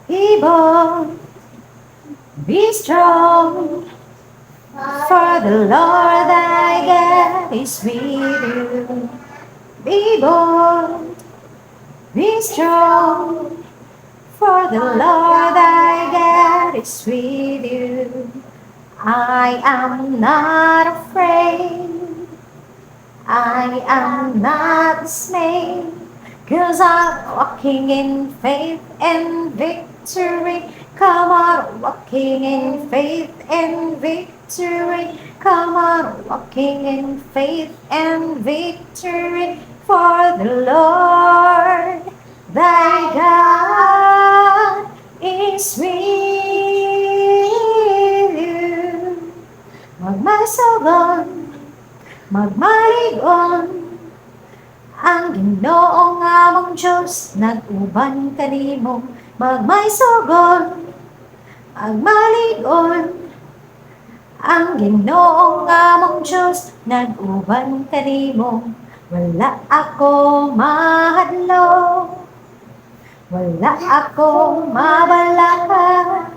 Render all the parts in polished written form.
Ibon, be strong, for the Lord thy God is with you. Be bold, be strong, for the Lord thy God is with you. I am not afraid, I am not dismayed, 'cause I'm walking in faith and victory. Come on, walking in faith and victory. Come on, walking in faith and victory. For the Lord thy God is with you. Magmasagon, magmaligon, ang Ginoong among Diyos, nag-uban kanimo. Magmaysugon, magmaligon, ang Ginoong among Diyos, nag-uban kanimo. Wala ako mahadlok, wala akong mabalaka.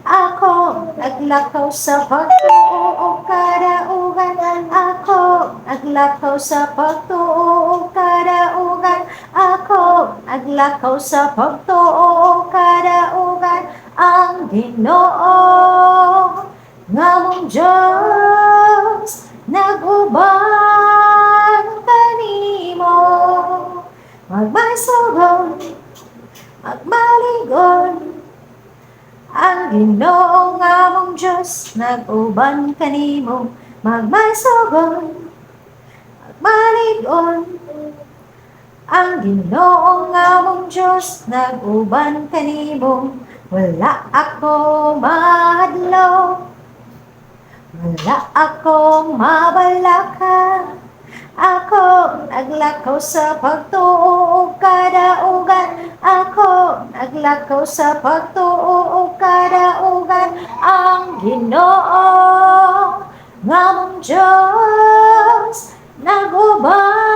Ako naglakaw sa pagtuo kadaugan. Ako naglakaw sa pagtuo kadaugan. Ako naglakaw sa pagtuo kadaugan. Ang Ginoo nga mong Diyos, nag-uban kanimo. Magmaysugon, magmaligon, ang Ginoo nga mong Diyos, nag-uban kanimo. Magmaysugon, magmaligon, ang Ginoo nga mong Diyos, nag-uban kanimo. Wala ako mahadlok, wala akong mabalaka. Ako naglakaw sa pagtuo kadaugan. Ako naglakaw sa pagtuo kadaugan. Ang Ginoo nga mong Diyos, nag-uban